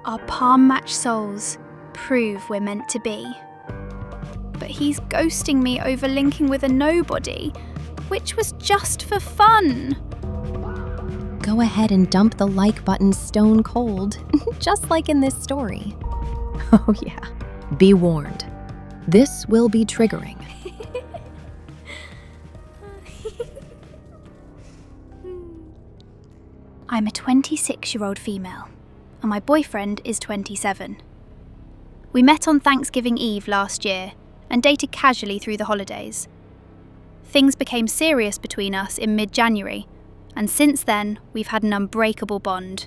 Our palm-matched souls prove we're meant to be. But he's ghosting me over linking with a nobody, which was just for fun. Go ahead and dump the like button stone cold, just like in this story. Oh yeah, be warned. This will be triggering. I'm a 26-year-old female, and my boyfriend is 27. We met on Thanksgiving Eve last year and dated casually through the holidays. Things became serious between us in mid-January, and since then we've had an unbreakable bond.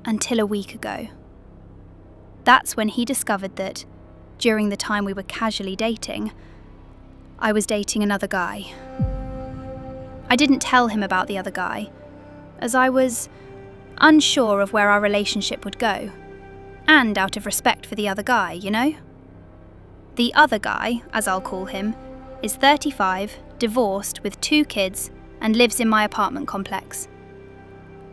Until a week ago. That's when he discovered that, during the time we were casually dating, I was dating another guy. I didn't tell him about the other guy, as I was unsure of where our relationship would go, and out of respect for the other guy, you know? The other guy, as I'll call him, is 35, divorced with 2 kids, and lives in my apartment complex.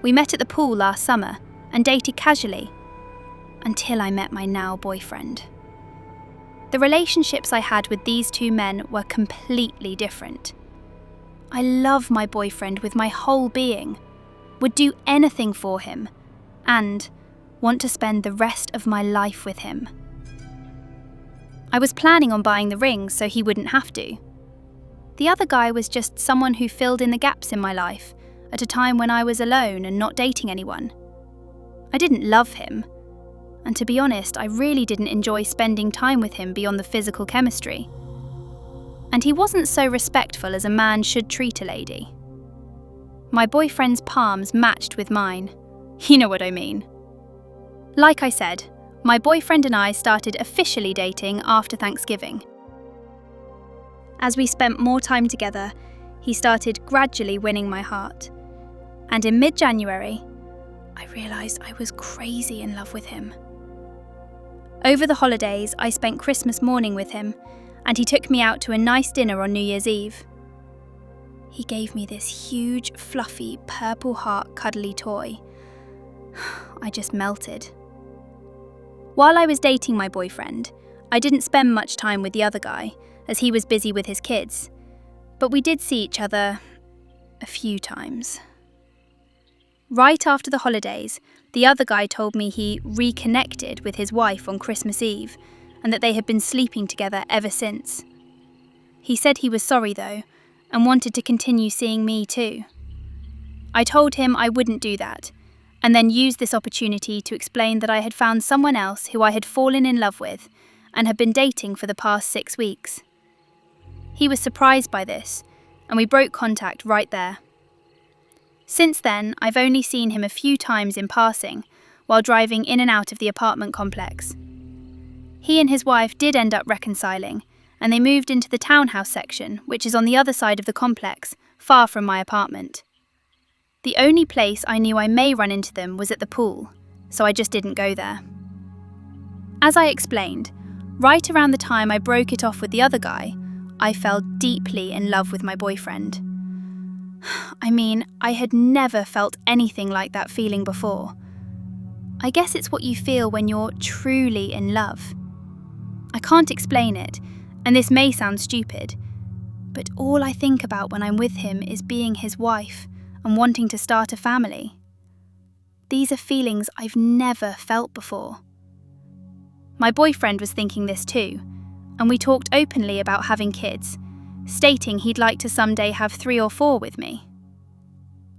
We met at the pool last summer and dated casually, until I met my now boyfriend. The relationships I had with these 2 men were completely different. I love my boyfriend with my whole being, would do anything for him, and want to spend the rest of my life with him. I was planning on buying the ring so he wouldn't have to. The other guy was just someone who filled in the gaps in my life at a time when I was alone and not dating anyone. I didn't love him, and to be honest, I really didn't enjoy spending time with him beyond the physical chemistry. And he wasn't so respectful as a man should treat a lady. My boyfriend's palms matched with mine. You know what I mean. Like I said, my boyfriend and I started officially dating after Thanksgiving. As we spent more time together, he started gradually winning my heart. And in mid-January, I realised I was crazy in love with him. Over the holidays, I spent Christmas morning with him, and he took me out to a nice dinner on New Year's Eve. He gave me this huge, fluffy, purple heart cuddly toy. I just melted. While I was dating my boyfriend, I didn't spend much time with the other guy, as he was busy with his kids. But we did see each other a few times. Right after the holidays, the other guy told me he reconnected with his wife on Christmas Eve, and that they had been sleeping together ever since. He said he was sorry though, and wanted to continue seeing me too. I told him I wouldn't do that, and then used this opportunity to explain that I had found someone else who I had fallen in love with and had been dating for the past 6 weeks. He was surprised by this, and we broke contact right there. Since then, I've only seen him a few times in passing, while driving in and out of the apartment complex. He and his wife did end up reconciling, and they moved into the townhouse section, which is on the other side of the complex, far from my apartment. The only place I knew I may run into them was at the pool, so I just didn't go there. As I explained, right around the time I broke it off with the other guy, I fell deeply in love with my boyfriend. I mean, I had never felt anything like that feeling before. I guess it's what you feel when you're truly in love. I can't explain it, and this may sound stupid, but all I think about when I'm with him is being his wife and wanting to start a family. These are feelings I've never felt before. My boyfriend was thinking this too, and we talked openly about having kids, stating he'd like to someday have 3 or 4 with me.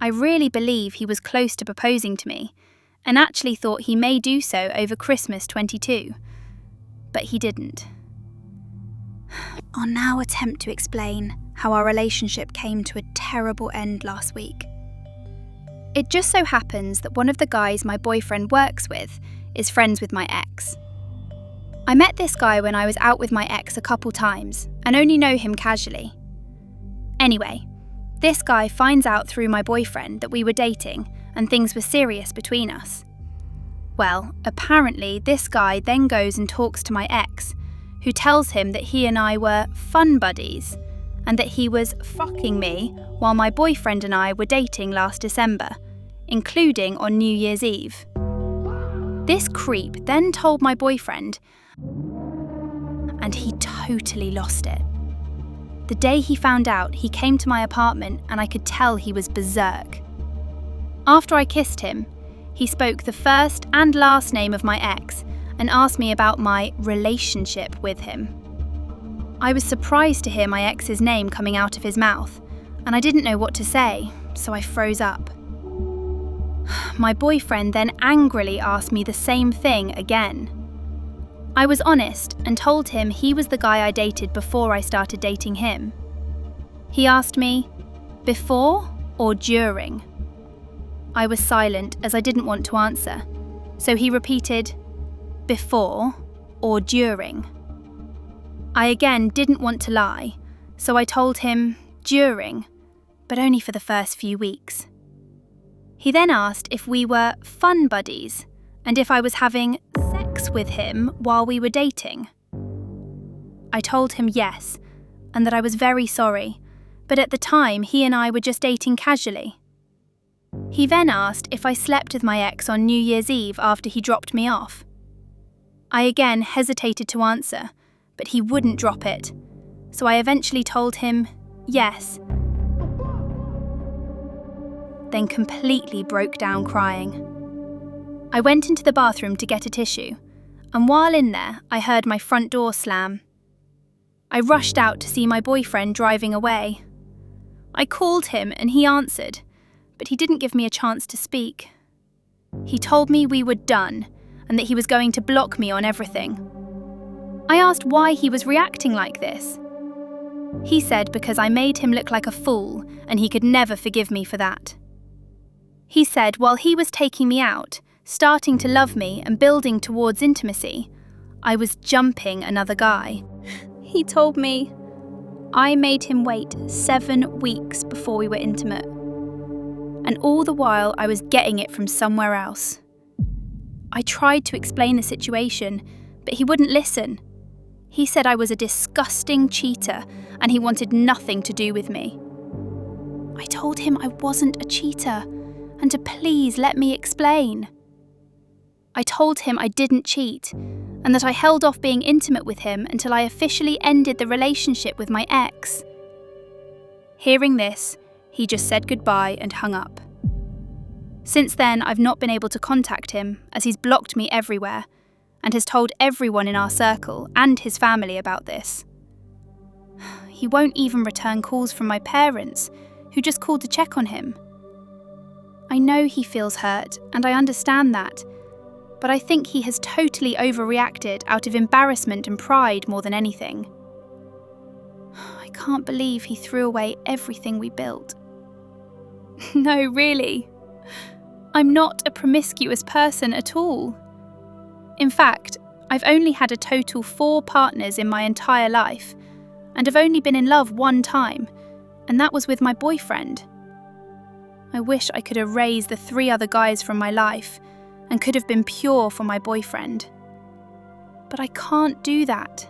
I really believe he was close to proposing to me, and actually thought he may do so over Christmas 22, but he didn't. I'll now attempt to explain how our relationship came to a terrible end last week. It just so happens that one of the guys my boyfriend works with is friends with my ex. I met this guy when I was out with my ex a couple times and only know him casually. Anyway, this guy finds out through my boyfriend that we were dating and things were serious between us. Well, apparently this guy then goes and talks to my ex, who tells him that he and I were fun buddies and that he was fucking me while my boyfriend and I were dating last December, including on New Year's Eve. This creep then told my boyfriend, and he totally lost it. The day he found out, he came to my apartment and I could tell he was berserk. After I kissed him, he spoke the first and last name of my ex and asked me about my relationship with him. I was surprised to hear my ex's name coming out of his mouth, and I didn't know what to say, so I froze up. My boyfriend then angrily asked me the same thing again. I was honest and told him he was the guy I dated before I started dating him. He asked me, before or during? I was silent as I didn't want to answer, so he repeated, before or during? I again didn't want to lie, so I told him during, but only for the first few weeks. He then asked if we were fun buddies and if I was having sex with him while we were dating. I told him yes, and that I was very sorry, but at the time he and I were just dating casually. He then asked if I slept with my ex on New Year's Eve after he dropped me off. I again hesitated to answer, but he wouldn't drop it, so I eventually told him yes, then completely broke down crying. I went into the bathroom to get a tissue, and while in there, I heard my front door slam. I rushed out to see my boyfriend driving away. I called him and he answered, but he didn't give me a chance to speak. He told me we were done and that he was going to block me on everything. I asked why he was reacting like this. He said because I made him look like a fool and he could never forgive me for that. He said while he was taking me out, starting to love me and building towards intimacy, I was jumping another guy. He told me I made him wait 7 weeks before we were intimate. And all the while I was getting it from somewhere else. I tried to explain the situation, but he wouldn't listen. He said I was a disgusting cheater and he wanted nothing to do with me. I told him I wasn't a cheater and to please let me explain. I told him I didn't cheat and that I held off being intimate with him until I officially ended the relationship with my ex. Hearing this, he just said goodbye and hung up. Since then, I've not been able to contact him as he's blocked me everywhere and has told everyone in our circle and his family about this. He won't even return calls from my parents, who just called to check on him. I know he feels hurt, and I understand that, but I think he has totally overreacted out of embarrassment and pride more than anything. I can't believe he threw away everything we built. No, really. I'm not a promiscuous person at all. In fact, I've only had a total 4 partners in my entire life, and have only been in love 1 time, and that was with my boyfriend. I wish I could erase the 3 other guys from my life and could have been pure for my boyfriend. But I can't do that.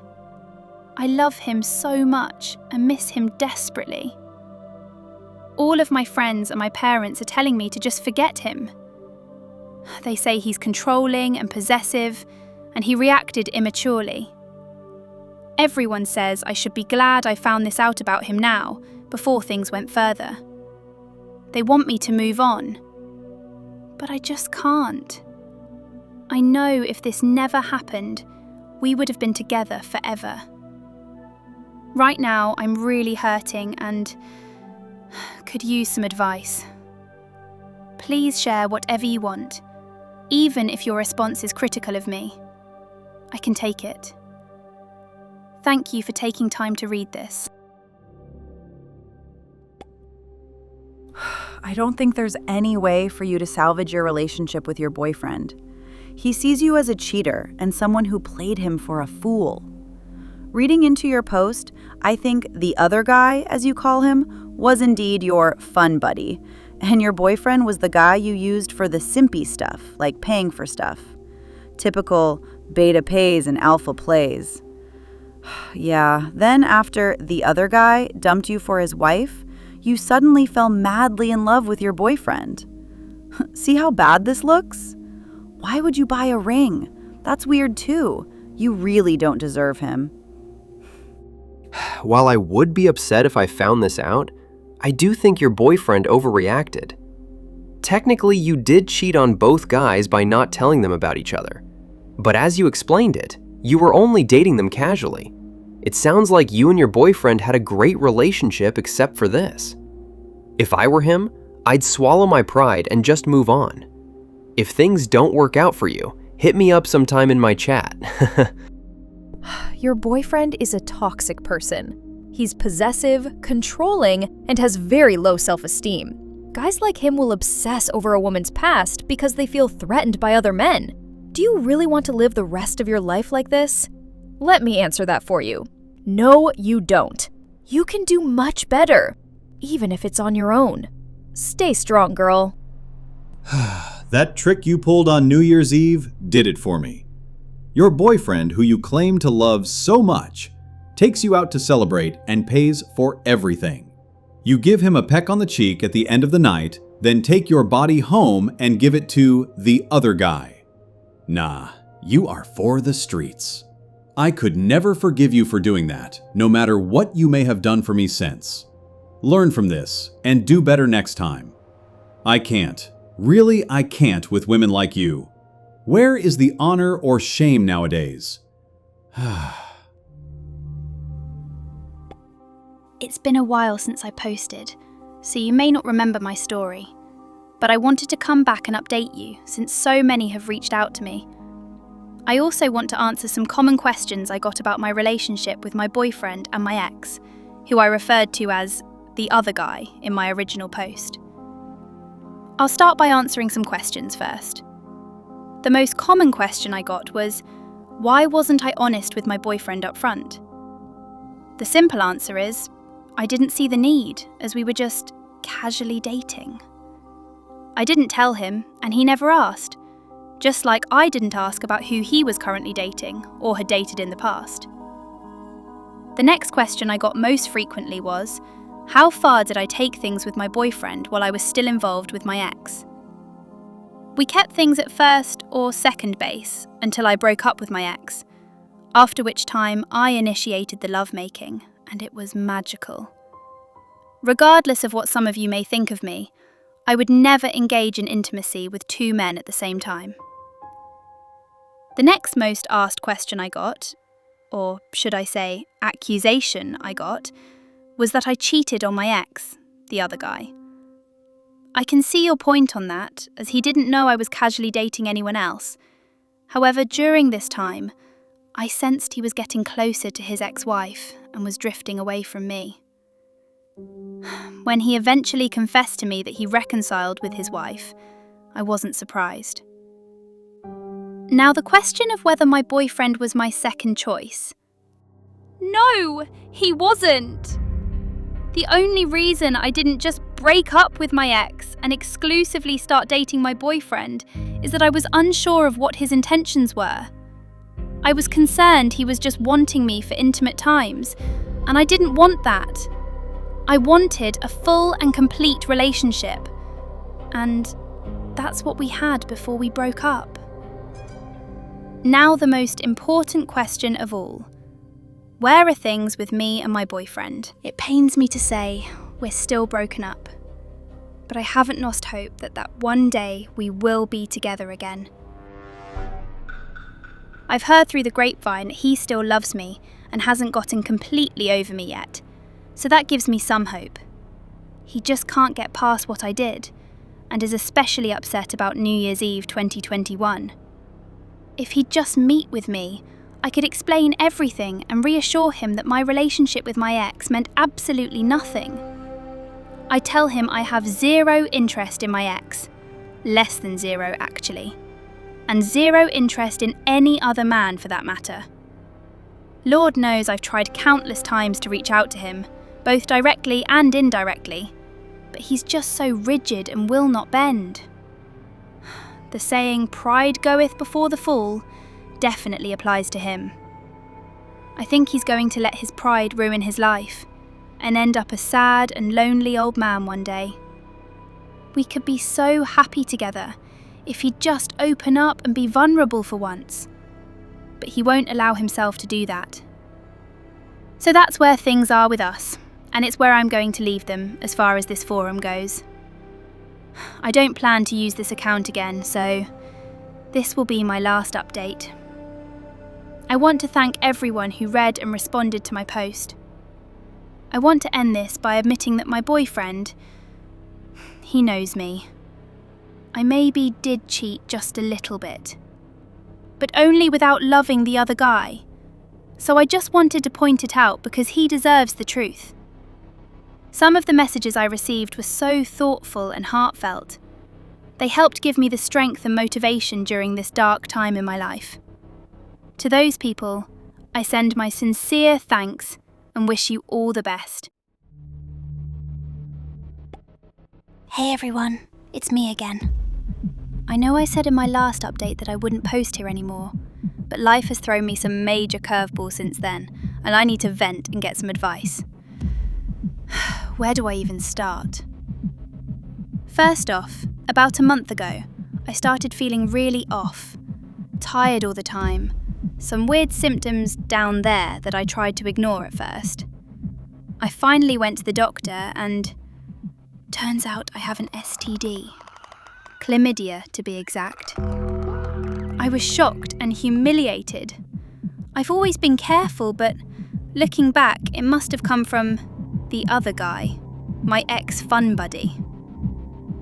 I love him so much and miss him desperately. All of my friends and my parents are telling me to just forget him. They say he's controlling and possessive, and he reacted immaturely. Everyone says I should be glad I found this out about him now, before things went further. They want me to move on, but I just can't. I know if this never happened, we would have been together forever. Right now, I'm really hurting and could use some advice. Please share whatever you want, even if your response is critical of me. I can take it. Thank you for taking time to read this. I don't think there's any way for you to salvage your relationship with your boyfriend. He sees you as a cheater and someone who played him for a fool. Reading into your post, I think the other guy, as you call him, was indeed your fun buddy, and your boyfriend was the guy you used for the simpy stuff, like paying for stuff. Typical beta pays and alpha plays. Yeah, then after the other guy dumped you for his wife, you suddenly fell madly in love with your boyfriend. See how bad this looks? Why would you buy a ring? That's weird too. You really don't deserve him. While I would be upset if I found this out, I do think your boyfriend overreacted. Technically, you did cheat on both guys by not telling them about each other. But as you explained it, you were only dating them casually. It sounds like you and your boyfriend had a great relationship except for this. If I were him, I'd swallow my pride and just move on. If things don't work out for you, hit me up sometime in my chat. Your boyfriend is a toxic person. He's possessive, controlling, and has very low self-esteem. Guys like him will obsess over a woman's past because they feel threatened by other men. Do you really want to live the rest of your life like this? Let me answer that for you. No, you don't. You can do much better, even if it's on your own. Stay strong, girl. That trick you pulled on New Year's Eve did it for me. Your boyfriend, who you claim to love so much, takes you out to celebrate and pays for everything. You give him a peck on the cheek at the end of the night, then take your body home and give it to the other guy. Nah, you are for the streets. I could never forgive you for doing that, no matter what you may have done for me since. Learn from this and do better next time. I can't. Really, I can't with women like you. Where is the honor or shame nowadays? It's been a while since I posted, so you may not remember my story. But I wanted to come back and update you since so many have reached out to me. I also want to answer some common questions I got about my relationship with my boyfriend and my ex, who I referred to as the other guy in my original post. I'll start by answering some questions first. The most common question I got was, why wasn't I honest with my boyfriend up front? The simple answer is, I didn't see the need, as we were just casually dating. I didn't tell him, and he never asked, just like I didn't ask about who he was currently dating or had dated in the past. The next question I got most frequently was, how far did I take things with my boyfriend while I was still involved with my ex? We kept things at first or second base until I broke up with my ex, after which time I initiated the lovemaking, and it was magical. Regardless of what some of you may think of me, I would never engage in intimacy with two men at the same time. The next most asked question I got, or should I say accusation I got, was that I cheated on my ex, the other guy. I can see your point on that, as he didn't know I was casually dating anyone else. However, during this time, I sensed he was getting closer to his ex-wife and was drifting away from me. When he eventually confessed to me that he reconciled with his wife, I wasn't surprised. Now, the question of whether my boyfriend was my second choice. No, he wasn't. The only reason I didn't just break up with my ex and exclusively start dating my boyfriend is that I was unsure of what his intentions were. I was concerned he was just wanting me for intimate times, and I didn't want that. I wanted a full and complete relationship, and that's what we had before we broke up. Now the most important question of all. Where are things with me and my boyfriend? It pains me to say we're still broken up, but I haven't lost hope that one day we will be together again. I've heard through the grapevine that he still loves me and hasn't gotten completely over me yet, so that gives me some hope. He just can't get past what I did, and is especially upset about New Year's Eve 2021. If he'd just meet with me, I could explain everything and reassure him that my relationship with my ex meant absolutely nothing. I tell him I have zero interest in my ex, less than zero actually, and zero interest in any other man for that matter. Lord knows I've tried countless times to reach out to him, both directly and indirectly, but he's just so rigid and will not bend. The saying, "Pride goeth before the fall," definitely applies to him. I think he's going to let his pride ruin his life and end up a sad and lonely old man one day. We could be so happy together If he'd just open up and be vulnerable for once. But he won't allow himself to do that. So that's where things are with us, and it's where I'm going to leave them as far as this forum goes. I don't plan to use this account again, so this will be my last update. I want to thank everyone who read and responded to my post. I want to end this by admitting that my boyfriend, he knows me. I maybe did cheat just a little bit, but only without loving the other guy. So I just wanted to point it out because he deserves the truth. Some of the messages I received were so thoughtful and heartfelt. They helped give me the strength and motivation during this dark time in my life. To those people, I send my sincere thanks and wish you all the best. Hey everyone, it's me again. I know I said in my last update that I wouldn't post here anymore, but life has thrown me some major curveballs since then, and I need to vent and get some advice. Where do I even start? First off, about a month ago, I started feeling really off, tired all the time, some weird symptoms down there that I tried to ignore at first. I finally went to the doctor and turns out I have an STD. Chlamydia, to be exact. I was shocked and humiliated. I've always been careful, but looking back, it must have come from the other guy, my ex-fun buddy.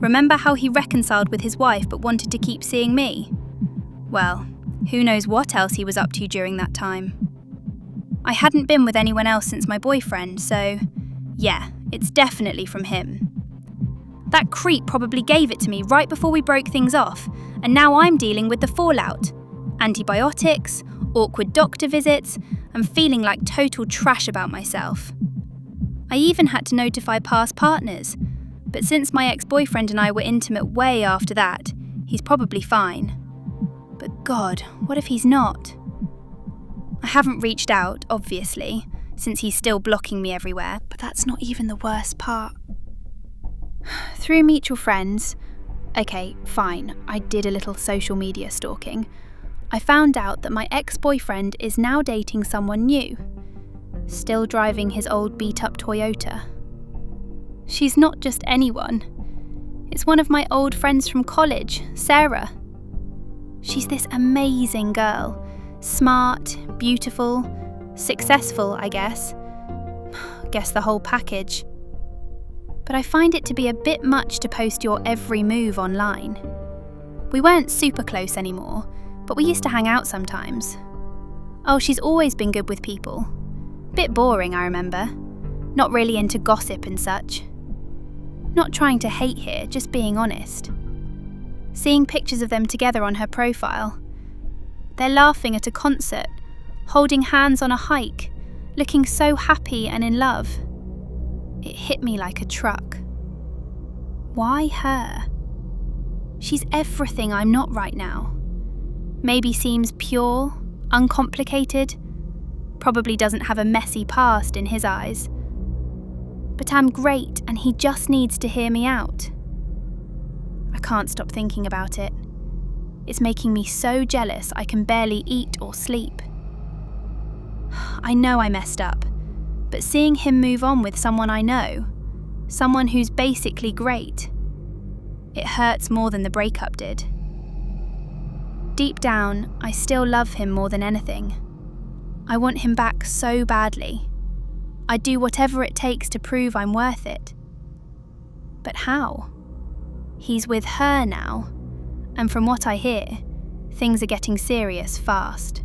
Remember how he reconciled with his wife but wanted to keep seeing me? Well, who knows what else he was up to during that time. I hadn't been with anyone else since my boyfriend, so yeah, it's definitely from him. That creep probably gave it to me right before we broke things off, and now I'm dealing with the fallout. Antibiotics, awkward doctor visits, and feeling like total trash about myself. I even had to notify past partners, but since my ex-boyfriend and I were intimate way after that, he's probably fine. But God, what if he's not? I haven't reached out, obviously, since he's still blocking me everywhere, but that's not even the worst part. Through mutual friends, okay, fine, I did a little social media stalking, I found out that my ex-boyfriend is now dating someone new, still driving his old beat-up Toyota. She's not just anyone. It's one of my old friends from college, Sarah. She's this amazing girl, smart, beautiful, successful, I guess. Guess the whole package. But I find it to be a bit much to post your every move online. We weren't super close anymore, but we used to hang out sometimes. Oh, she's always been good with people. Bit boring, I remember. Not really into gossip and such. Not trying to hate here, just being honest. Seeing pictures of them together on her profile. They're laughing at a concert, holding hands on a hike, looking so happy and in love. It hit me like a truck. Why her? She's everything I'm not right now. Maybe seems pure, uncomplicated, probably doesn't have a messy past in his eyes. But I'm great and he just needs to hear me out. I can't stop thinking about it. It's making me so jealous I can barely eat or sleep. I know I messed up, but seeing him move on with someone I know, someone who's basically great, it hurts more than the breakup did. Deep down, I still love him more than anything. I want him back so badly. I'd do whatever it takes to prove I'm worth it. But how? He's with her now, and from what I hear, things are getting serious fast.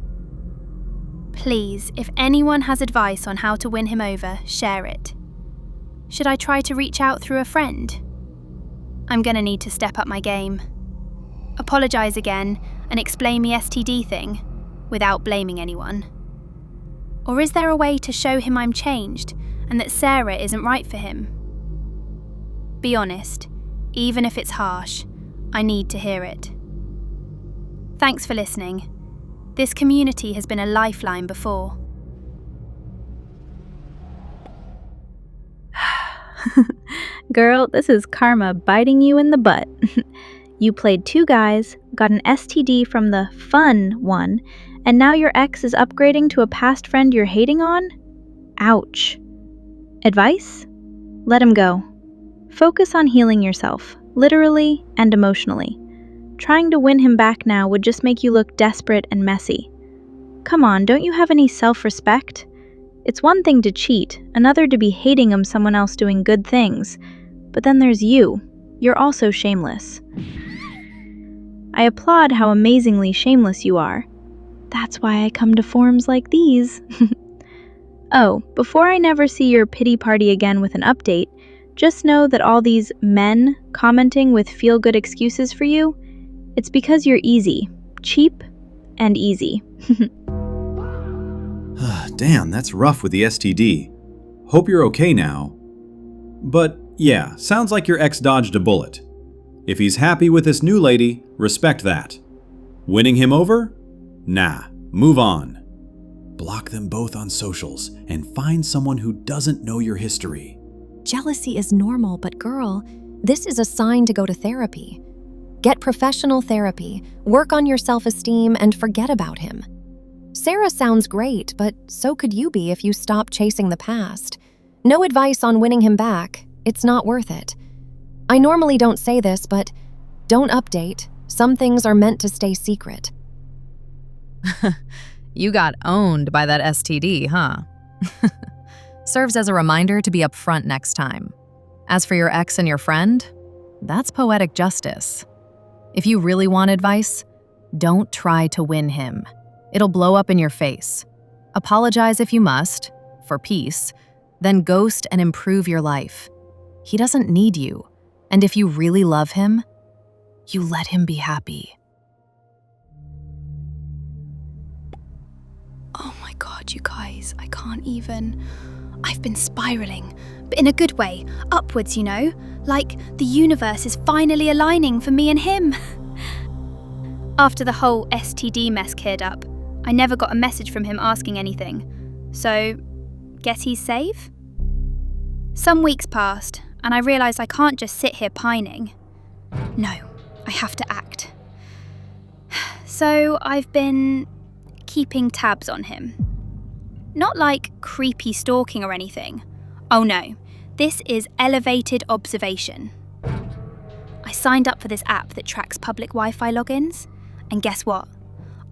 Please, if anyone has advice on how to win him over, share it. Should I try to reach out through a friend? I'm gonna need to step up my game. Apologise again and explain the STD thing, without blaming anyone. Or is there a way to show him I'm changed and that Sarah isn't right for him? Be honest, even if it's harsh, I need to hear it. Thanks for listening. This community has been a lifeline before. Girl, this is karma biting you in the butt. You played two guys, got an STD from the fun one, and now your ex is upgrading to a past friend you're hating on? Ouch. Advice? Let him go. Focus on healing yourself, literally and emotionally. Trying to win him back now would just make you look desperate and messy. Come on, don't you have any self-respect? It's one thing to cheat, another to be hating him someone else doing good things. But then there's you. You're also shameless. I applaud how amazingly shameless you are. That's why I come to forums like these. Oh, before I never see your pity party again with an update, just know that all these men commenting with feel-good excuses for you, it's because you're easy, cheap, and easy. Damn, that's rough with the STD. Hope you're okay now. But yeah, sounds like your ex dodged a bullet. If he's happy with this new lady, respect that. Winning him over? Nah, move on. Block them both on socials and find someone who doesn't know your history. Jealousy is normal, but girl, this is a sign to go to therapy. Get professional therapy, work on your self-esteem, and forget about him. Sarah sounds great, but so could you be if you stop chasing the past. No advice on winning him back. It's not worth it. I normally don't say this, but don't update. Some things are meant to stay secret. You got owned by that STD, huh? Serves as a reminder to be upfront next time. As for your ex and your friend, that's poetic justice. If you really want advice, don't try to win him. It'll blow up in your face. Apologize if you must, for peace, then ghost and improve your life. He doesn't need you, and if you really love him, you let him be happy. Oh my god, you guys, I can't even. I've been spiraling, but in a good way, upwards, you know, like the universe is finally aligning for me and him. After the whole STD mess cleared up, I never got a message from him asking anything, so guess he's safe? Some weeks passed, and I realised I can't just sit here pining. No, I have to act. So I've been keeping tabs on him. Not like creepy stalking or anything. Oh no, this is elevated observation. I signed up for this app that tracks public Wi-Fi logins, and guess what?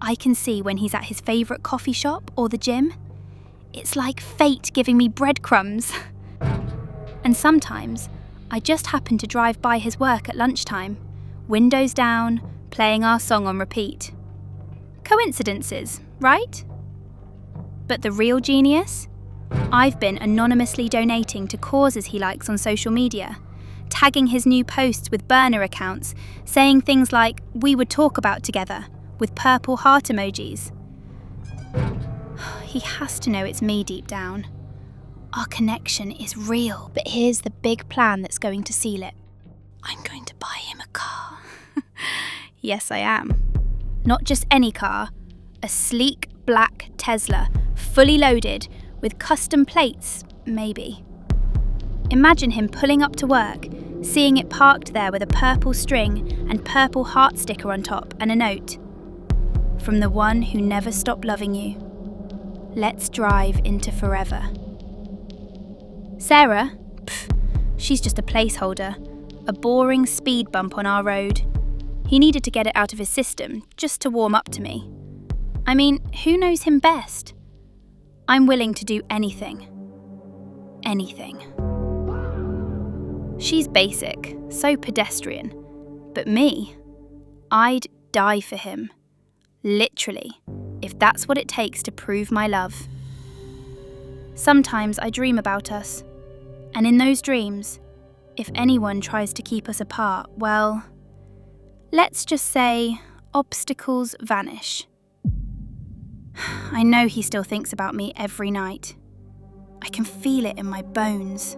I can see when he's at his favourite coffee shop or the gym. It's like fate giving me breadcrumbs. And sometimes, I just happen to drive by his work at lunchtime, windows down, playing our song on repeat. Coincidences, right? But the real genius? I've been anonymously donating to causes he likes on social media, tagging his new posts with burner accounts, saying things like, "We would talk about together," with purple heart emojis. He has to know it's me deep down. Our connection is real, but here's the big plan that's going to seal it. I'm going to buy him a car. Yes, I am. Not just any car, a sleek black Tesla, fully loaded, with custom plates, maybe. Imagine him pulling up to work, seeing it parked there with a purple string and purple heart sticker on top and a note. From the one who never stopped loving you. Let's drive into forever. Sarah? Pff, she's just a placeholder, a boring speed bump on our road. He needed to get it out of his system, just to warm up to me. I mean, who knows him best? I'm willing to do anything. Anything. She's basic, so pedestrian. But me? I'd die for him. Literally, if that's what it takes to prove my love. Sometimes I dream about us, and in those dreams, if anyone tries to keep us apart, well, let's just say obstacles vanish. I know he still thinks about me every night. I can feel it in my bones.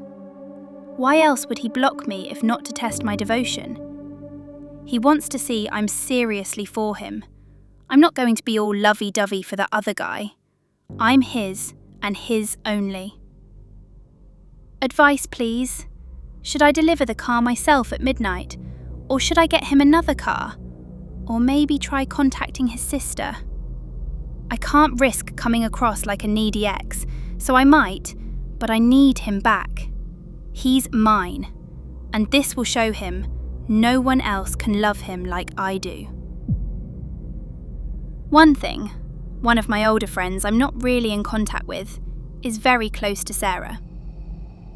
Why else would he block me if not to test my devotion? He wants to see I'm seriously for him. I'm not going to be all lovey-dovey for the other guy. I'm his, and his only. Advice, please. Should I deliver the car myself at midnight? Or should I get him another car? Or maybe try contacting his sister? I can't risk coming across like a needy ex, so I might, but I need him back. He's mine, and this will show him no one else can love him like I do. One thing, one of my older friends I'm not really in contact with, is very close to Sarah.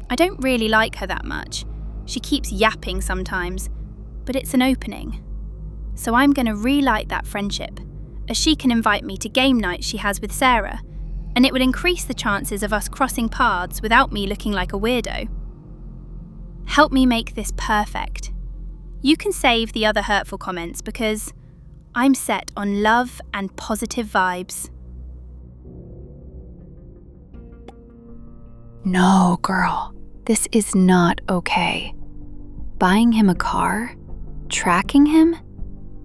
I don't really like her that much. She keeps yapping sometimes, but it's an opening. So I'm going to relight that friendship, as she can invite me to game nights she has with Sarah, and it would increase the chances of us crossing paths without me looking like a weirdo. Help me make this perfect. You can save the other hurtful comments because I'm set on love and positive vibes. No, girl, this is not okay. Buying him a car? Tracking him?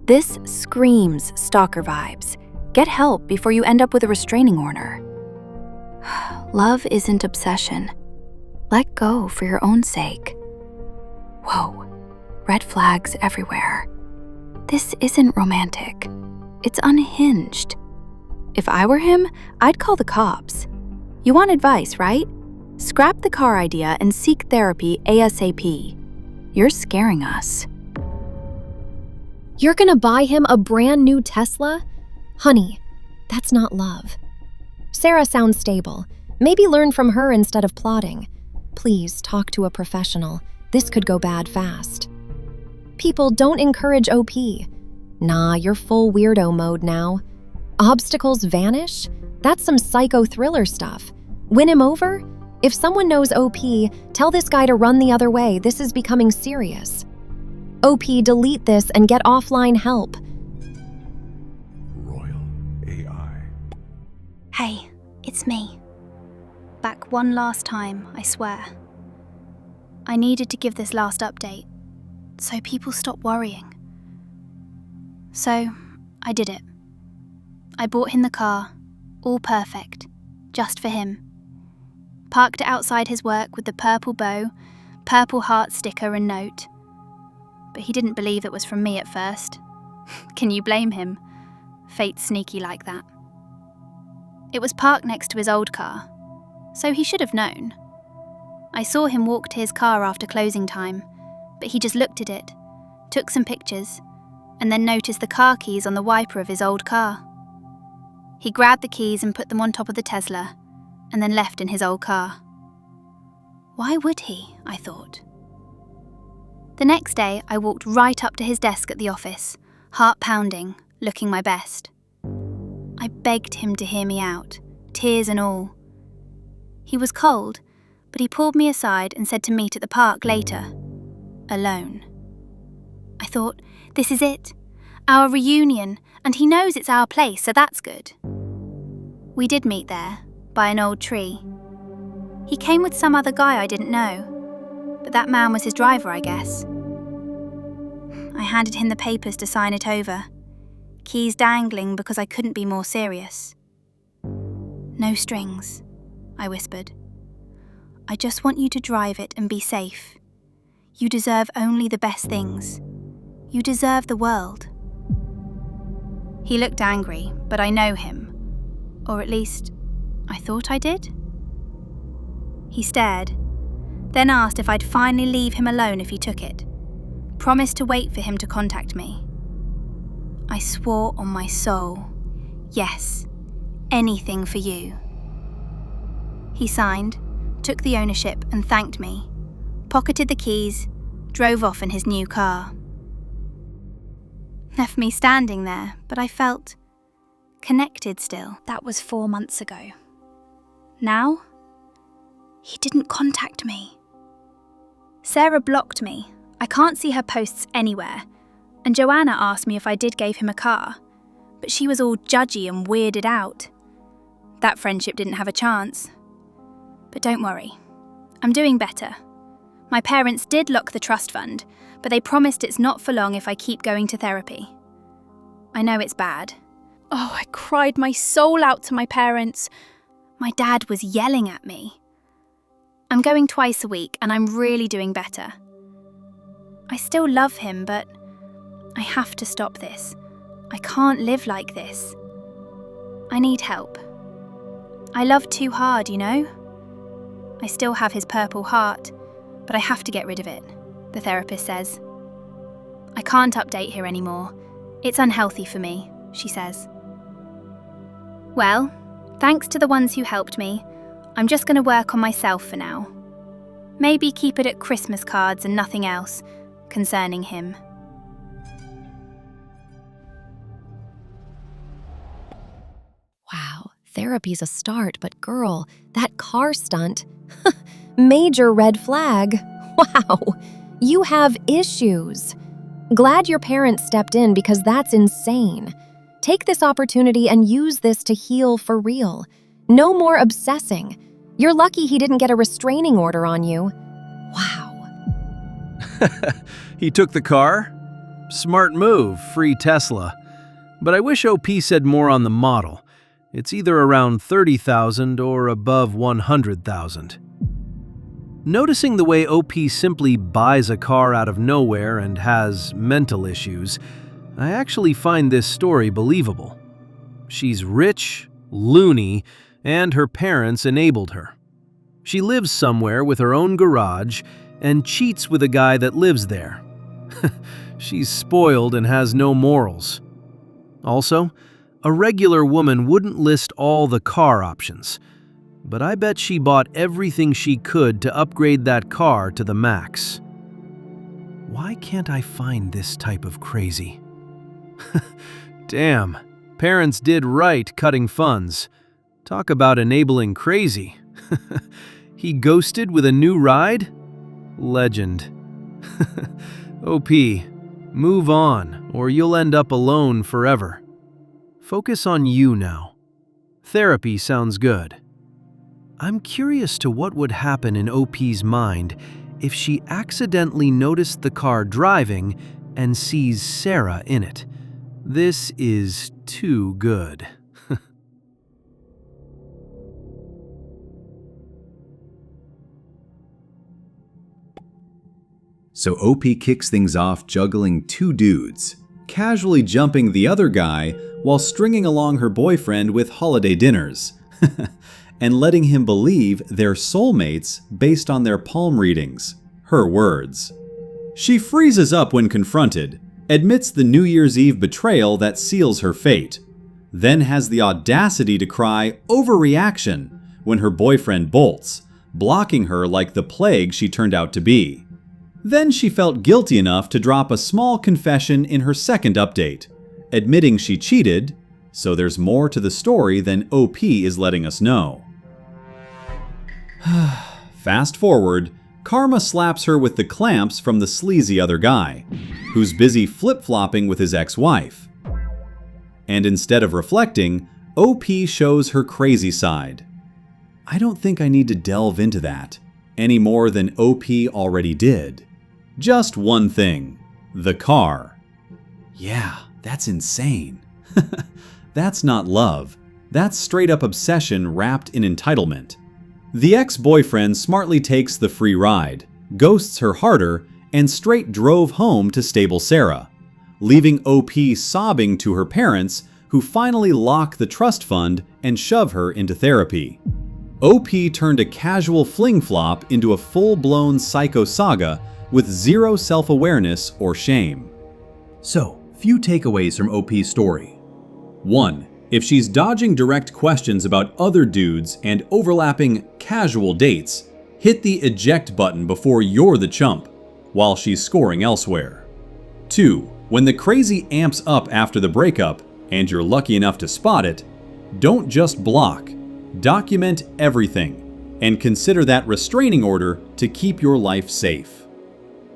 This screams stalker vibes. Get help before you end up with a restraining order. Love isn't obsession. Let go for your own sake. Whoa, red flags everywhere. This isn't romantic. It's unhinged. If I were him, I'd call the cops. You want advice, right? Scrap the car idea and seek therapy ASAP. You're scaring us. You're gonna buy him a brand new Tesla? Honey, that's not love. Sarah sounds stable. Maybe learn from her instead of plotting. Please talk to a professional. This could go bad fast. People don't encourage OP. Nah, you're full weirdo mode now. Obstacles vanish? That's some psycho thriller stuff. Win him over? If someone knows OP, tell this guy to run the other way. This is becoming serious. OP, delete this and get offline help. Royal AI. Hey, it's me. Back one last time, I swear. I needed to give this last update, so people stop worrying. So, I did it. I bought him the car, all perfect, just for him. Parked it outside his work with the purple bow, purple heart sticker and note. But he didn't believe it was from me at first. Can you blame him? Fate's sneaky like that. It was parked next to his old car, so he should have known. I saw him walk to his car after closing time, but he just looked at it, took some pictures, and then noticed the car keys on the wiper of his old car. He grabbed the keys and put them on top of the Tesla, and then left in his old car. Why would he? I thought. The next day, I walked right up to his desk at the office, heart pounding, looking my best. I begged him to hear me out, tears and all. He was cold, but he pulled me aside and said to meet at the park later, alone. I thought, this is it, our reunion, and he knows it's our place, so that's good. We did meet there, by an old tree. He came with some other guy I didn't know, but that man was his driver, I guess. I handed him the papers to sign it over, keys dangling because I couldn't be more serious. No strings, I whispered. I just want you to drive it and be safe. You deserve only the best things. You deserve the world. He looked angry, but I know him. Or at least, I thought I did. He stared, then asked if I'd finally leave him alone if he took it. Promised to wait for him to contact me. I swore on my soul, yes, anything for you. He signed, took the ownership and thanked me, pocketed the keys, drove off in his new car. Left me standing there, but I felt connected still. That was 4 months ago. Now, he didn't contact me. Sarah blocked me. I can't see her posts anywhere. And Joanna asked me if I did give him a car, but she was all judgy and weirded out. That friendship didn't have a chance. But don't worry, I'm doing better. My parents did lock the trust fund, but they promised it's not for long if I keep going to therapy. I know it's bad. Oh, I cried my soul out to my parents. My dad was yelling at me. I'm going twice a week and I'm really doing better. I still love him, but I have to stop this. I can't live like this. I need help. I love too hard, you know? I still have his purple heart, but I have to get rid of it, the therapist says. I can't update here anymore. It's unhealthy for me, she says. Well, thanks to the ones who helped me, I'm just going to work on myself for now. Maybe keep it at Christmas cards and nothing else concerning him. Wow, therapy's a start, but girl, that car stunt. Major red flag. Wow, you have issues. Glad your parents stepped in because that's insane. Take this opportunity and use this to heal for real. No more obsessing. You're lucky he didn't get a restraining order on you. Wow. He took the car? Smart move, free Tesla. But I wish OP said more on the model. It's either around 30,000 or above 100,000. Noticing the way OP simply buys a car out of nowhere and has mental issues, I actually find this story believable. She's rich, loony, and her parents enabled her. She lives somewhere with her own garage and cheats with a guy that lives there. She's spoiled and has no morals. Also, a regular woman wouldn't list all the car options, but I bet she bought everything she could to upgrade that car to the max. Why can't I find this type of crazy? Damn, parents did right cutting funds. Talk about enabling crazy. He ghosted with a new ride? Legend. OP, move on, or you'll end up alone forever. Focus on you now. Therapy sounds good. I'm curious to what would happen in OP's mind if she accidentally noticed the car driving and sees Sarah in it. This is too good. So OP kicks things off juggling two dudes, casually jumping the other guy while stringing along her boyfriend with holiday dinners, and letting him believe they're soulmates based on their palm readings, her words. She freezes up when confronted, admits the New Year's Eve betrayal that seals her fate, then has the audacity to cry overreaction when her boyfriend bolts, blocking her like the plague she turned out to be. Then she felt guilty enough to drop a small confession in her second update, admitting she cheated, so there's more to the story than OP is letting us know. Fast forward, Karma slaps her with the clamps from the sleazy other guy, who's busy flip-flopping with his ex-wife. And instead of reflecting, OP shows her crazy side. I don't think I need to delve into that, any more than OP already did. Just one thing, the car. Yeah, that's insane. That's not love. That's straight-up obsession wrapped in entitlement. The ex-boyfriend smartly takes the free ride, ghosts her harder, and straight drove home to stable Sarah, leaving OP sobbing to her parents, who finally lock the trust fund and shove her into therapy. OP turned a casual fling flop into a full-blown psycho saga with zero self-awareness or shame. So, few takeaways from OP's story. 1. If she's dodging direct questions about other dudes and overlapping casual dates, hit the eject button before you're the chump, while she's scoring elsewhere. 2. When the crazy amps up after the breakup, and you're lucky enough to spot it, don't just block. Document everything, and consider that restraining order to keep your life safe.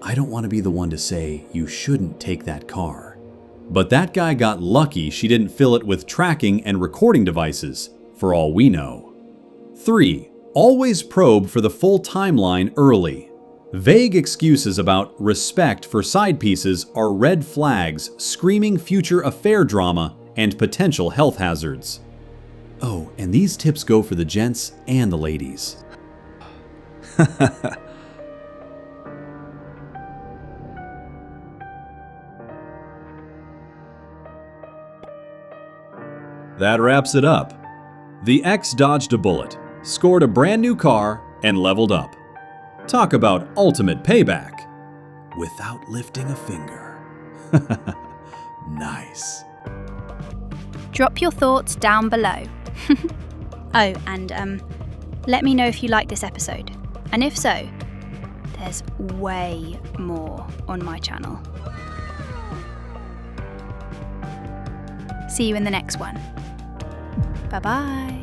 I don't want to be the one to say you shouldn't take that car. But that guy got lucky she didn't fill it with tracking and recording devices, for all we know. 3. Always probe for the full timeline early. Vague excuses about respect for side pieces are red flags screaming future affair drama and potential health hazards. Oh, and these tips go for the gents and the ladies. That wraps it up. The ex dodged a bullet, scored a brand new car, and leveled up. Talk about ultimate payback without lifting a finger. Nice. Drop your thoughts down below. Oh, and let me know if you like this episode. And if so, there's way more on my channel. See you in the next one. Bye-bye.